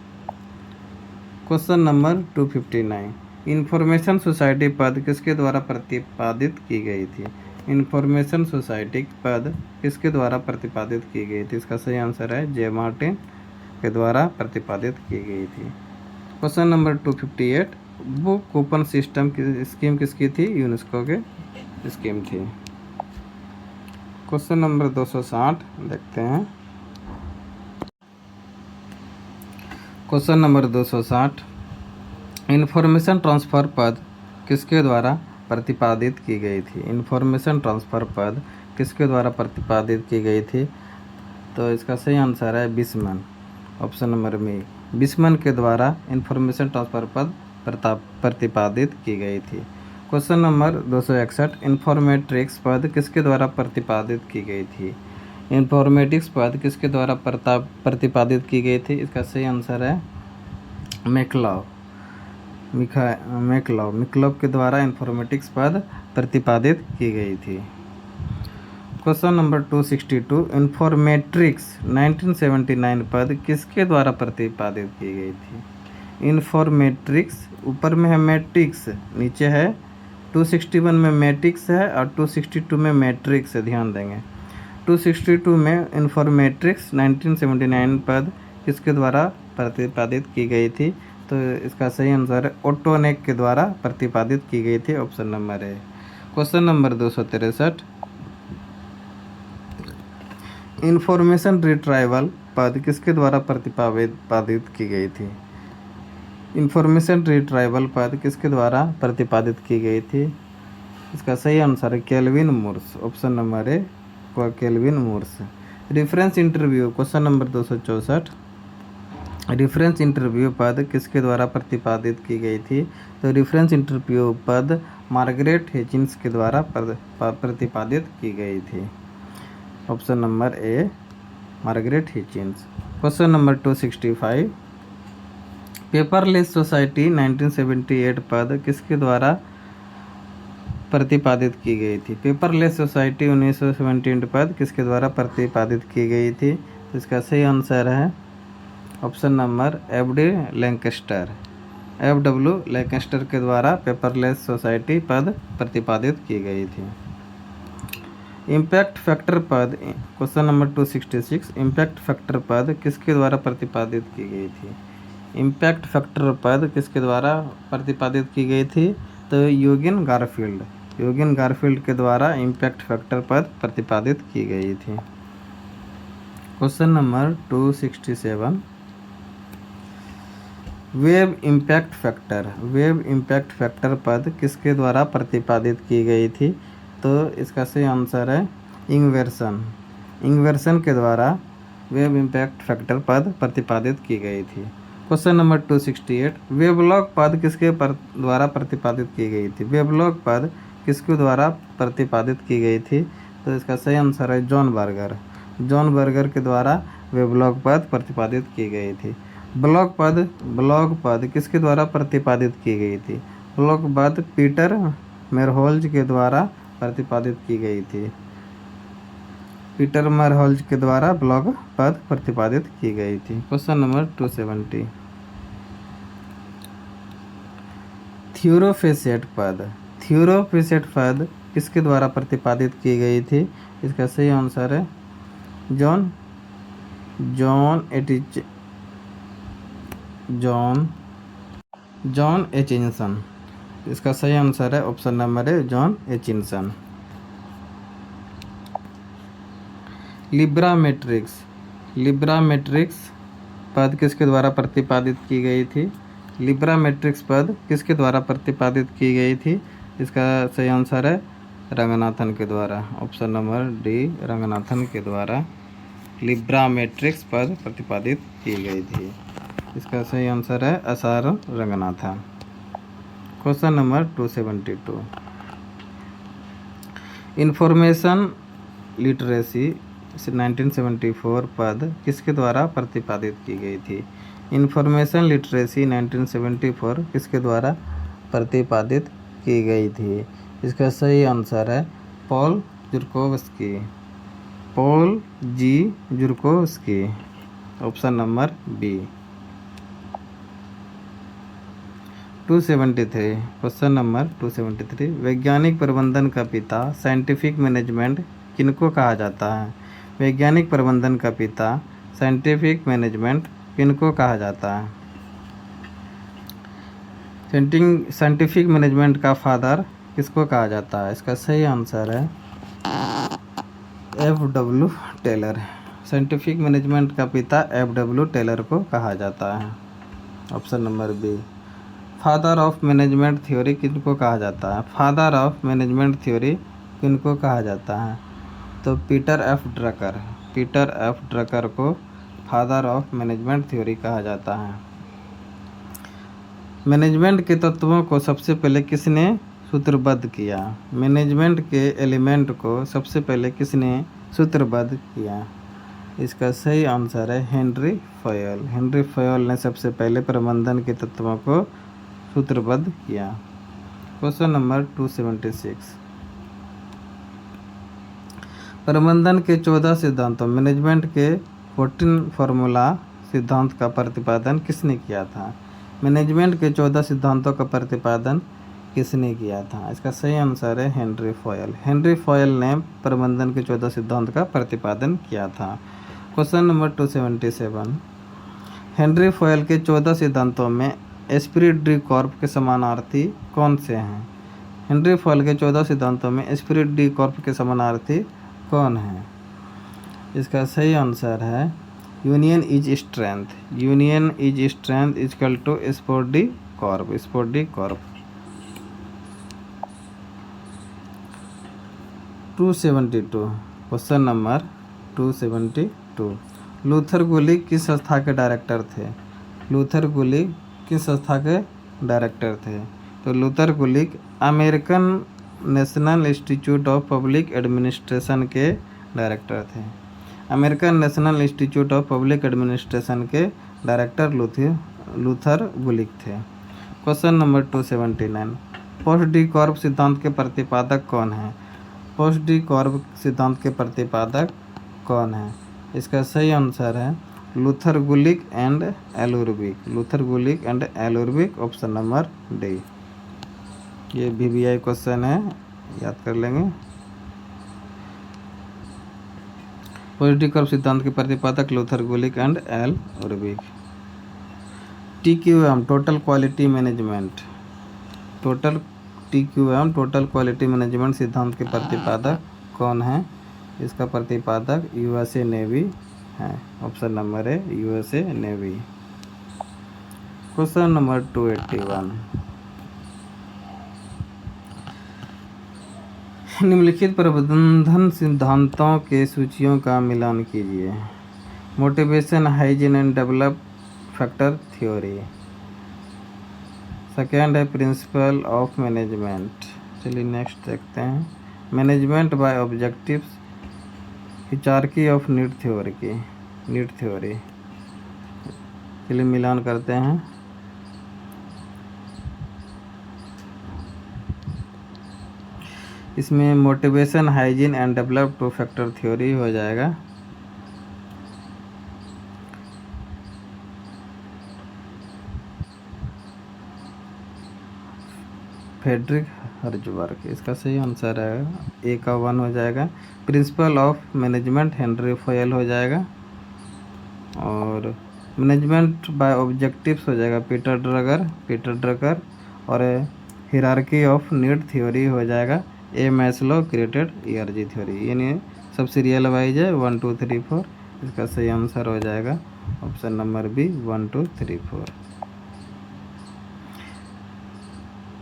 क्वेश्चन नंबर 259, इंफॉर्मेशन सोसाइटी पद किसके द्वारा प्रतिपादित की गई थी? इंफॉर्मेशन सोसाइटी पद किसके द्वारा प्रतिपादित की गई थी? इसका सही आंसर है जे मार्टिन के द्वारा प्रतिपादित की गई थी। Question number 258, book coupon system की स्कीम किसकी थी? यूनेस्को के स्कीम थी। क्वेश्चन नंबर 260 देखते हैं। क्वेश्चन नंबर 260, इंफॉर्मेशन ट्रांसफ़र पद किसके द्वारा प्रतिपादित की गई थी? इंफॉर्मेशन ट्रांसफ़र पद किसके द्वारा प्रतिपादित की गई थी? तो इसका सही आंसर है बिस्मन। ऑप्शन नंबर में बिस्मन के द्वारा इंफॉर्मेशन ट्रांसफ़र पद प्रतिपादित की गई थी। क्वेश्चन नंबर 261, इन्फॉर्मेट्रिक्स पद किसके द्वारा प्रतिपादित की गई थी? इन्फॉर्मेटिक्स पद किसके द्वारा प्रतिपादित की गई थी? इसका सही आंसर है मैक्लॉव के द्वारा इन्फॉर्मेटिक्स पद प्रतिपादित की गई थी। क्वेश्चन नंबर 262, इन्फॉर्मेट्रिक्स 1979 पद किसके द्वारा प्रतिपादित की गई थी? इन्फॉर्मेट्रिक्स ऊपर में है मैट्रिक्स, नीचे है 261 में मैट्रिक्स है और 262 में मैट्रिक्स है। ध्यान देंगे 262 में इन्फॉर्मेट्रिक्स 1979 पद किसके द्वारा प्रतिपादित की गई थी? तो इसका सही आंसर है ओटोनेक के द्वारा प्रतिपादित की गई थी। ऑप्शन नंबर ए। क्वेश्चन नंबर 263, इंफॉर्मेशन रिट्राइवल पद किसके द्वारा प्रतिपादित की गई थी? इंफॉर्मेशन रिट्राइवल पद किसके द्वारा प्रतिपादित की गई थी? इसका सही आंसर है Calvin Mooers. Option number A, Calvin Mooers. Reference interview question number 264, reference interview पद किसके द्वारा प्रतिपादित की गई थी? तो रेफरेंस इंटरव्यू पद मार्गरेट हिचिन्स के द्वारा प्रतिपादित की गई थी। Option number A, Margaret Hutchins. Question number 265, paperless society 1978 पद किसके द्वारा प्रतिपादित की गई थी? पेपरलेस सोसाइटी 1978 पद किसके द्वारा प्रतिपादित की गई थी? तो इसका सही आंसर है ऑप्शन नंबर एफ.डब्ल्यू. लैंकेस्टर के द्वारा पेपरलेस सोसाइटी पद प्रतिपादित की गई थी। इम्पैक्ट फैक्टर पद क्वेश्चन नंबर 266, इम्पैक्ट फैक्टर पद किसके द्वारा प्रतिपादित की गई थी? इम्पैक्ट फैक्टर पद किसके द्वारा प्रतिपादित की गई थी? तो यूजिन गारफील्ड के द्वारा इम्पैक्ट फैक्टर पद प्रतिपादित की गई थी। Question number 267, web impact factor पद किसके द्वारा प्रतिपादित की गई थी? तो इसका सही आंसर है इंगवर्सन के द्वारा वेब इम्पैक्ट फैक्टर पद प्रतिपादित की गई थी। क्वेश्चन नंबर 268, वेबलॉग पद किसके द्वारा प्रतिपादित की गई थी? वेबलॉग पद किसके द्वारा प्रतिपादित की गई थी? तो इसका सही आंसर है जॉन बर्गर। जॉन बर्गर के द्वारा वे ब्लॉग पद प्रतिपादित की गई थी। ब्लॉग पद किसके द्वारा प्रतिपादित की गई थी? ब्लॉग पद पीटर मेरहोल्ज के द्वारा प्रतिपादित की गई थी। पीटर मेरहोल्ज के द्वारा ब्लॉग पद प्रतिपादित की गई थी। Question number 270। थ्योरोफेसेट पद किसके द्वारा प्रतिपादित की गई थी? इसका सही आंसर है जॉन एचिंसन। इसका सही आंसर है ऑप्शन नंबर है जॉन एचिंसन। लिब्रामेट्रिक्स पद किसके द्वारा प्रतिपादित की गई थी? लिब्रामेट्रिक्स पद किसके द्वारा प्रतिपादित की गई थी? इसका सही आंसर है रंगनाथन के द्वारा। ऑप्शन नंबर डी रंगनाथन के द्वारा लिब्रामेट्रिक्स पद प्रतिपादित की गई थी। इसका सही आंसर है SR Ranganathan. Question number 272। Information literacy 1974 पद किसके द्वारा प्रतिपादित की गई थी? इंफॉर्मेशन लिटरेसी 1974 किसके द्वारा प्रतिपादित की गई थी? इसका सही आंसर है Paul G Zurkowski. Option number B. 273। Question number 273। वैज्ञानिक प्रबंधन का पिता साइंटिफिक मैनेजमेंट किनको कहा जाता है? वैज्ञानिक प्रबंधन का पिता साइंटिफिक मैनेजमेंट किनको कहा जाता है? साइंटिफिक मैनेजमेंट का फादर किसको कहा जाता है? इसका सही आंसर है F.W. टेलर। साइंटिफिक मैनेजमेंट का पिता F.W. टेलर को कहा जाता है। Option number B. Father of management theory किनको कहा जाता है? फादर ऑफ मैनेजमेंट थ्योरी किनको कहा जाता है? तो पीटर एफ ड्रकर को फादर ऑफ मैनेजमेंट थ्योरी कहा जाता है। मैनेजमेंट के तत्वों को सबसे पहले किसने सूत्रबद्ध किया? मैनेजमेंट के एलिमेंट को सबसे पहले किसने सूत्रबद्ध किया? इसका सही आंसर है हेनरी फयोल ने सबसे पहले प्रबंधन के तत्वों को सूत्रबद्ध किया। Question number 276। प्रबंधन के 14 सिद्धांतों मैनेजमेंट के 14 फार्मूला सिद्धांत का प्रतिपादन किसने किया था? मैनेजमेंट के 14 सिद्धांतों का प्रतिपादन किसने किया था? इसका सही आंसर है हेनरी फॉयल ने प्रबंधन के 14 सिद्धांत का प्रतिपादन किया था। Question number 277। हेनरी फॉयल के 14 सिद्धांतों में एस्पिरिट डी कॉर्प के समानार्थी कौन से हैं? हेनरी फॉयल के 14 सिद्धांतों में एस्पिरिट डी कॉर्प के समानार्थी कौन है? इसका सही आंसर है union is strength equal to POSDCORB. 272। Question number 272। Luther Gulick किस संस्था के डायरेक्टर थे? तो Luther Gulick American national institute of public administration के डायरेक्टर थे। American national institute of public administration के डायरेक्टर लूथर गुलिक थे। Question number 279। POSDCORB सिद्धांत के प्रतिपादक कौन है? पोस्ट डी कॉर्प सिद्धांत के प्रतिपादक कौन है? इसका सही आंसर है Luther Gulick and Urwick. Option number D. ये VBI क्वेश्चन है, याद कर लेंगे। पोस्ट डी कॉर्प सिद्धांत के प्रतिपादक Luther Gulick and Urwick. TQM total quality management सिद्धांत के प्रतिपादक कौन है? इसका प्रतिपादक USA नेवी है। ऑप्शन नंबर है USA नेवी। Question number 281। निम्नलिखित प्रबंधन सिद्धांतों के सूचियों का मिलान कीजिए। Motivation, hygiene and develop factor theory. Second है प्रिंसिपल ऑफ मैनेजमेंट। चलिए नेक्स्ट देखते हैं। मैनेजमेंट बाय ऑब्जेक्टिव्स, हिचार्की ऑफ नीड थ्योरी। चलिए मिलान करते हैं। इसमें motivation, hygiene and develop to factor theory हो जाएगा। फ्रेडरिक हर्ज़बर्ग, इसका सही आंसर है ए का 1 हो जाएगा। Principal of management Henry foil हो जाएगा। और मैनेजमेंट बाय ऑब्जेक्टिव्स हो जाएगा पीटर ड्रगर। और हिरार्की ऑफ नीड थ्योरी हो जाएगा ए मैस्लो क्रिएटेड ईआरजी थ्योरी। यानी सब सीरियल वाइज है 1 2 3 4। इसका सही आंसर हो जाएगा ऑप्शन नंबर बी 1 2 3 4।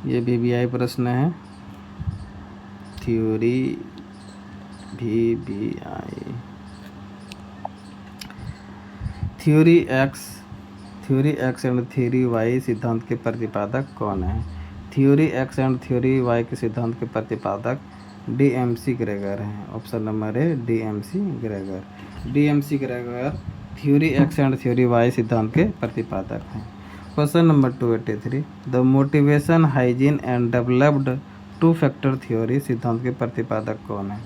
ये VBI प्रश्न है, theory VBI। Theory X and theory Y सिद्धांत के प्रतिपादक कौन है? Theory X and theory Y के सिद्धांत के प्रतिपादक DMC ग्रेगर हैं। Option number A DMC Gregor theory X and theory Y सिद्धांत के प्रतिपादक हैं। Question number 283, the motivation, hygiene and developed two factor theory सिद्धांत के प्रतिपादक कौन है?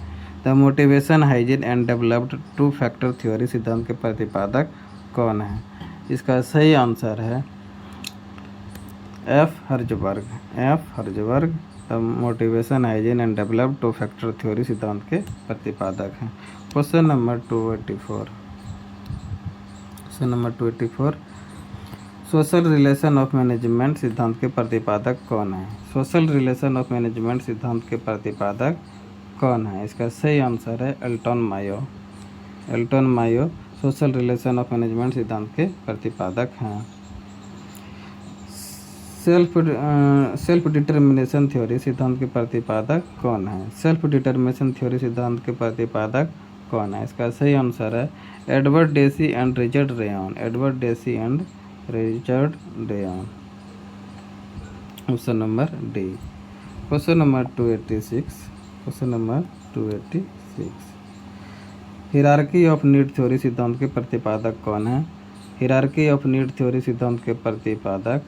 The motivation, hygiene and developed two factor theory सिद्धांत के प्रतिपादक कौन है? इसका सही आंसर है F. Herzberg the motivation, hygiene and developed two factor theory सिद्धांत के प्रतिपादक हैं। Question number 284, social relation of management सिद्धांत के प्रतिपादक कौन है? सोशल रिलेशन ऑफ मैनेजमेंट सिद्धांत के प्रतिपादक कौन है? इसका सही आंसर है Elton Mayo social relation of management सिद्धांत के प्रतिपादक हैं। सेल्फ डिटर्मिनेशन थ्योरी सिद्धांत के प्रतिपादक कौन है? सेल्फ डिटर्मिनेशन थ्योरी सिद्धांत के प्रतिपादक कौन है? इसका सही आंसर है Edward Deci and Richard Ryan. Option number D. Question number 286, hierarchy of need theory सिद्धांत के प्रतिपादक कौन है? हिरार्की ऑफ नीड थ्योरी सिद्धांत के प्रतिपादक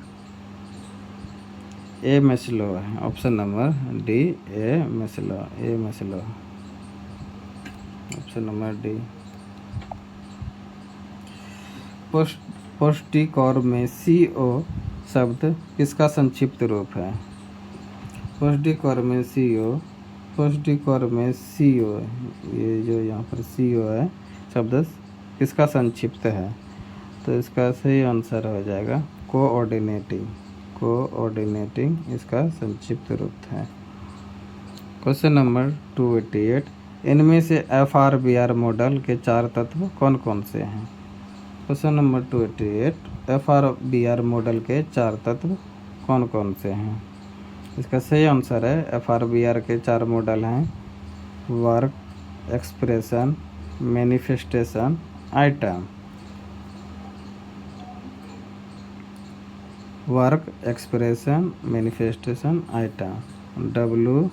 ए मैस्लो है। Option number D A Maslow. Option number D. पौष्टिकौर में CO शब्द किसका संक्षिप्त रूप है? पौष्टिकौर में CO, ये जो यहाँ पर CO है शब्द किसका संक्षिप्त है? तो इसका सही आंसर हो जाएगा कोऑर्डिनेटिंग इसका संक्षिप्त रूप है। क्वेश्चन नंबर 288, इनमें से FRBR मॉडल के 4 तत्व कौन कौन से हैं? क्वेश्चन नंबर 288, FRBR मॉडल के 4 तत्व कौन कौन से हैं? इसका सही आंसर है FRBR के 4 मॉडल हैं work, expression, manifestation, item. Work, expression, manifestation, item. WEMI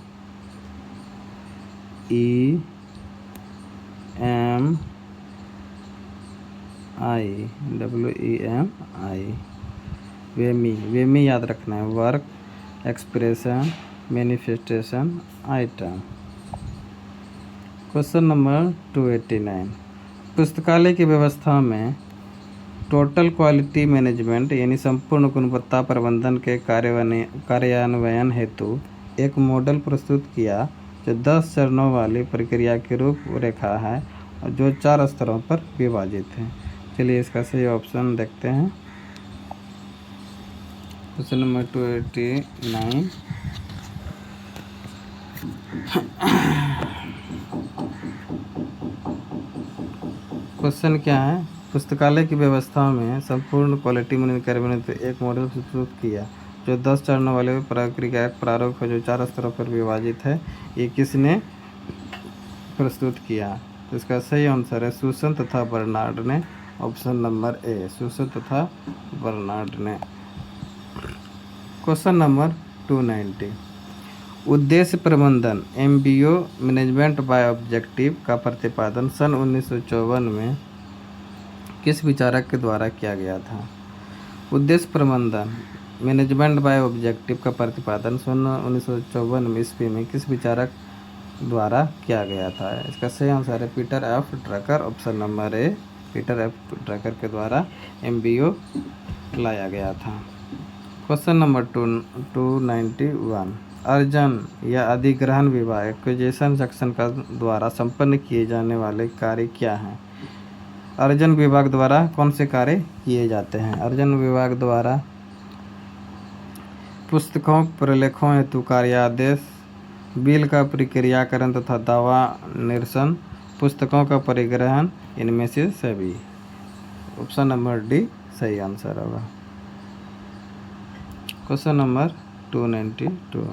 वेमी याद रखना है। Work, expression, manifestation, item. Question number 289, पुस्तकालय की व्यवस्था में टोटल क्वालिटी मैनेजमेंट यानी संपूर्ण गुणवत्ता प्रबंधन के कार्यान्वयन हेतु एक मॉडल प्रस्तुत किया जो 10 चरणों वाली प्रक्रिया की रूपरेखा है और जो 4 स्तरों पर विभाजित है। चलिए इसका सही ऑप्शन देखते हैं। क्वेश्चन नंबर 289, क्वेश्चन क्या है? पुस्तकालय की व्यवस्था में संपूर्ण क्वालिटी मैनेजमेंट एक मॉडल प्रस्तुत किया जो 10 चरणों वाले प्रक्रिया प्रारूप है जो 4 स्तरों पर विभाजित है। ये किसने प्रस्तुत किया? तो इसका सही आंसर है सुसन तथा बर्नार्ड ने। ऑप्शन नंबर ए सुसन तथा बर्नार्ड ने। क्वेश्चन नंबर 290, उद्देश्य प्रबंधन एमबीओ मैनेजमेंट बाय ऑब्जेक्टिव का प्रतिपादन सन 1954 में किस विचारक के द्वारा किया गया था? उद्देश्य प्रबंधन मैनेजमेंट बाय ऑब्जेक्टिव का प्रतिपादन सन 1954 ईस्वी में किस विचारक द्वारा किया गया था? इसका सही आंसर है Peter F Drucker. Option number ए, पीटर एफ ड्रकर के द्वारा एमबीओ लाया गया था। क्वेश्चन नंबर 291 अर्जन या अधिग्रहण विभाग एक्विजिशन सेक्शन का द्वारा संपन्न किए जाने वाले कार्य क्या हैं? अर्जन विभाग द्वारा कौन से कार्य किए जाते हैं? अर्जन विभाग द्वारा पुस्तकों प्रलेखों हेतु कार्यादेश, बिल का प्रक्रियाकरण तथा दावा निरसन, पुस्तकों का परिग्रहण, इनमें से सभी। ऑप्शन नंबर डी सही आंसर होगा। क्वेश्चन नंबर 292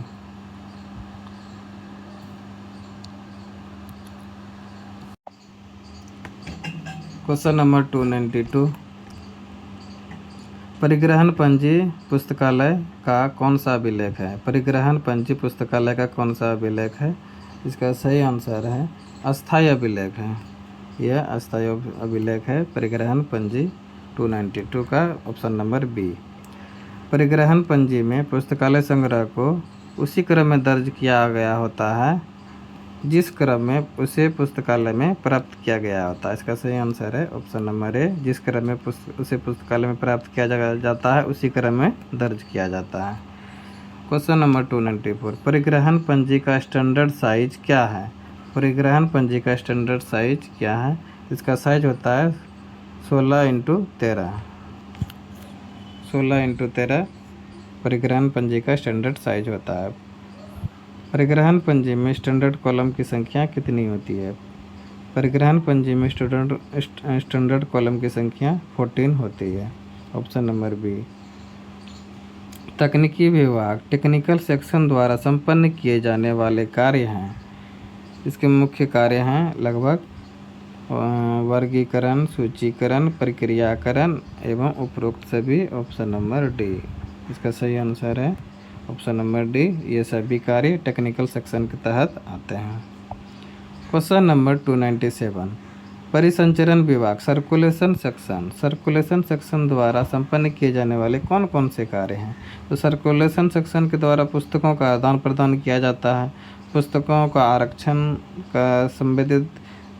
क्वेश्चन नंबर 292 परिग्रहण पंजी पुस्तकालय का कौन सा अभिलेख है? परिग्रहण पंजी पुस्तकालय का कौन सा अभिलेख है? इसका सही आंसर है अस्थायी अभिलेख है। यह अस्थायी अभिलेख है परिग्रहण पंजी 292 का। Option number B. परिग्रहण पंजी में पुस्तकालय संग्रह को उसी क्रम में दर्ज किया गया होता है जिस क्रम में उसे पुस्तकालय में प्राप्त किया गया होता है। इसका सही आंसर है ऑप्शन नंबर ए, जिस क्रम में उसे पुस्तकालय में प्राप्त किया जाता है उसी क्रम में दर्ज किया जाता है। क्वेश्चन नंबर 294 परिग्रहण पंजी का स्टैंडर्ड साइज क्या है? परिग्रहण पंजी का स्टैंडर्ड साइज क्या है? इसका साइज होता है 16x13। 16x13 परिग्रहण पंजी का स्टैंडर्ड साइज होता है। परिग्रहण पंजी में स्टैंडर्ड कॉलम की संख्या कितनी होती है? परिग्रहण पंजी में स्टैंडर्ड कॉलम की संख्या 14 होती है। Option number B. तकनीकी विभाग टेक्निकल सेक्शन द्वारा संपन्न किए जाने वाले कार्य हैं। इसके मुख्य कार्य हैं लगभग वर्गीकरण, सूचीकरण, प्रक्रियाकरण एवं उपरोक्त सभी। ऑप्शन नंबर डी इसका सही आंसर है ऑप्शन नंबर डी। ये सभी कार्य टेक्निकल सेक्शन के तहत आते हैं। क्वेश्चन नंबर 297 परिसंचरण विभाग सर्कुलेशन सेक्शन द्वारा संपन्न किए जाने वाले कौन कौन से कार्य हैं? तो सर्कुलेशन सेक्शन के द्वारा पुस्तकों का आदान प्रदान किया जाता है, पुस्तकों का आरक्षण का संबंधित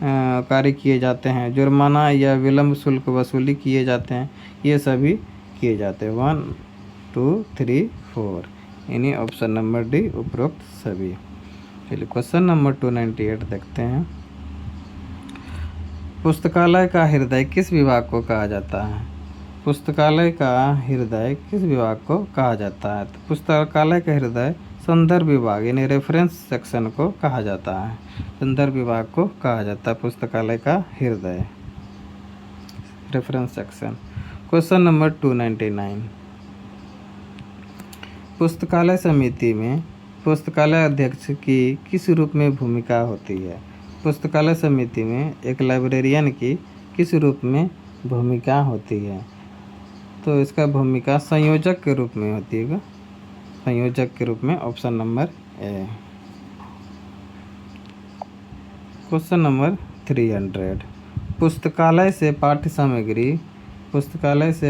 कार्य किए जाते हैं, जुर्माना या विलंब शुल्क वसूली किए जाते हैं। ये सभी किए जाते हैं 1 2 3 4 यानी ऑप्शन नंबर डी उपरोक्त सभी। चलिए क्वेश्चन नंबर 298 देखते हैं। पुस्तकालय का हृदय किस विभाग को कहा जाता है? पुस्तकालय का हृदय किस विभाग को कहा जाता है? तो पुस्तकालय का हृदय संदर्भ विभाग यानी रेफरेंस सेक्शन को कहा जाता है। संदर्भ विभाग को कहा जाता है पुस्तकालय का हृदय, रेफरेंस सेक्शन। क्वेश्चन नंबर 299 पुस्तकालय समिति में पुस्तकालय अध्यक्ष की किस रूप में भूमिका होती है? पुस्तकालय समिति में एक लाइब्रेरियन की किस रूप में भूमिका होती है? तो इसका भूमिका संयोजक के रूप में होती है, संयोजक के रूप में। ऑप्शन नंबर ए। क्वेश्चन नंबर 300 पुस्तकालय से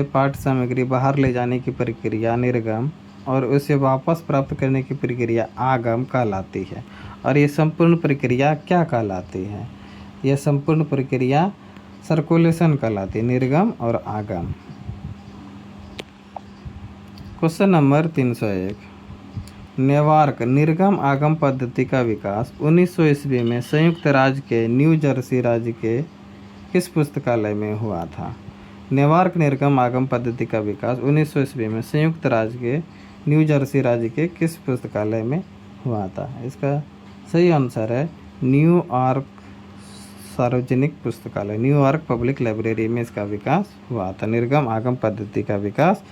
पाठ्य सामग्री बाहर ले जाने की प्रक्रिया निर्गम और उसे वापस प्राप्त करने की प्रक्रिया आगम कहलाती है। और ये संपूर्ण प्रक्रिया क्या कहलाती है? यह संपूर्ण प्रक्रिया सर्कुलेशन कहलाती है, निर्गम और आगम। क्वेश्चन नंबर 301 नेवार्क निर्गम आगम पद्धति का विकास 1900 ईस्वी में संयुक्त राज्य के न्यू जर्सी राज्य के किस पुस्तकालय में हुआ था? नेवार्क निर्गम आगम पद्धति का विकास 1900 ईस्वी में संयुक्त राज्य के न्यू जर्सी राज्य के किस पुस्तकालय में हुआ था? इसका सही आंसर है न्यूयॉर्क सार्वजनिक पुस्तकालय, न्यूयॉर्क पब्लिक लाइब्रेरी में इसका विकास हुआ था। निर्गम आगम पद्धति का विकास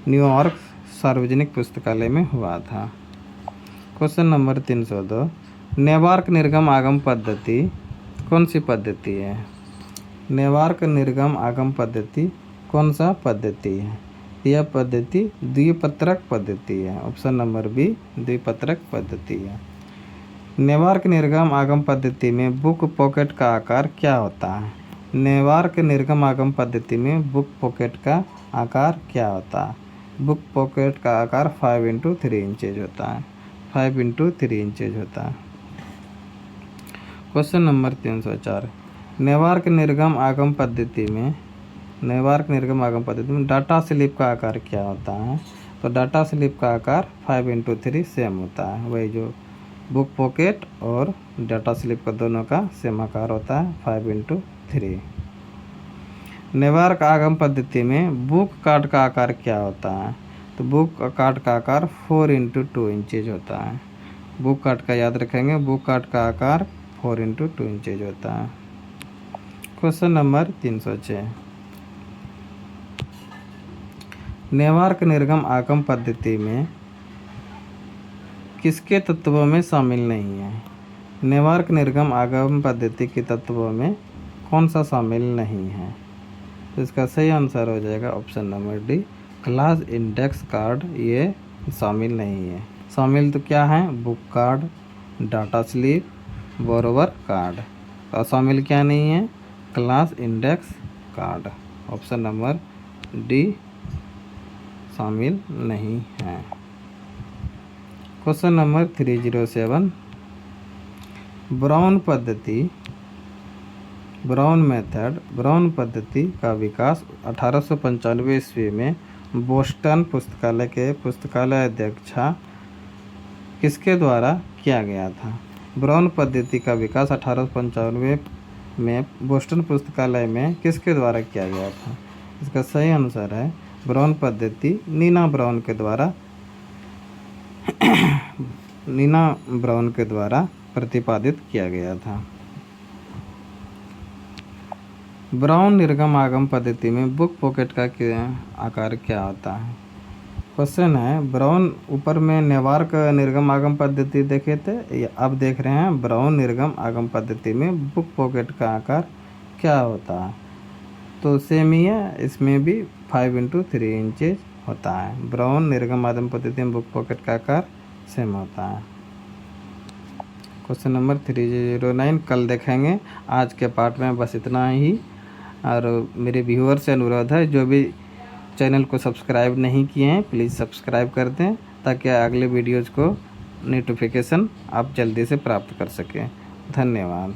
न्यूयॉर्क सार्वजनिक पुस्तकालय में हुआ था। क्वेश्चन नंबर 302 नेवार्क निर्गम आगम पद्धति कौन सी पद्धति है? नेवार्क निर्गम आगम पद्धति कौन सा पद्धति है? यह पद्धति द्विपत्रक पद्धति है। ऑप्शन नंबर बी द्विपत्रक पद्धति है। नेवार्क निर्गम आगम पद्धति में बुक पॉकेट का आकार क्या होता है? नेवार्क निर्गम आगम पद्धति में बुक पॉकेट का आकार क्या होता है? बुक पॉकेट का आकार 5x3 इंचेज होता है। 5x3 इंचेज होता है। Question number 304। नेवार्क निर्गम आगम पद्धति में डाटा स्लिप का आकार क्या होता है? तो डाटा स्लिप का आकार 5x3 सेम होता है। वही जो बुक पॉकेट और डाटा स्लिप का दोनों का सेम आकार होता है 5x3। नेवार्क आगम पद्धति में बुक कार्ड का आकार क्या होता है? तो बुक कार्ड का आकार 4x2 इंचेज होता है। बुक कार्ड का याद रखेंगे, बुक कार्ड का आकार 4x2 इंचेज होता है। Question number 306। नेवार्क निर्गम आगम पद्धति में किसके तत्वों में शामिल नहीं है? नेवार्क निर्गम आगम पद्धति के तत्वों में कौन सा शामिल नहीं है? तो इसका सही आंसर हो जाएगा option number D, class index card ये शामिल नहीं है। शामिल तो क्या है? Book card, data slip, borrower card. तो शामिल क्या नहीं है? Class index card. Option number D शामिल नहीं है। Question number 307। ब्राउन पद्धति का विकास 1895 ईस्वी में बोस्टन पुस्तकालय के पुस्तकालय अध्यक्ष किसके द्वारा किया गया था? ब्राउन पद्धति का विकास 1895 में बोस्टन पुस्तकालय में किसके द्वारा किया गया था? इसका सही आंसर है ब्राउन पद्धति नीना ब्राउन के द्वारा प्रतिपादित किया गया था। ब्राउन निर्गम आगम पद्धति में बुक पॉकेट का आकार क्या होता है? क्वेश्चन है, ब्राउन ऊपर में नेवार्क निर्गम आगम पद्धति देखे थे, अब देख रहे हैं ब्राउन निर्गम आगम पद्धति में बुक पॉकेट का आकार क्या होता है? तो सेम ही है, इसमें भी 5x3 इंचेज होता है। ब्राउन निर्गम आगम पद्धति में बुक पॉकेट का आकार सेम होता है। क्वेश्चन नंबर 309 कल देखेंगे। आज के पार्ट में बस इतना ही। और मेरे व्यूअर से अनुरोध है, जो भी चैनल को सब्सक्राइब नहीं किए हैं प्लीज़ सब्सक्राइब कर दें, ताकि अगले वीडियोज़ को नोटिफिकेशन आप जल्दी से प्राप्त कर सकें। धन्यवाद।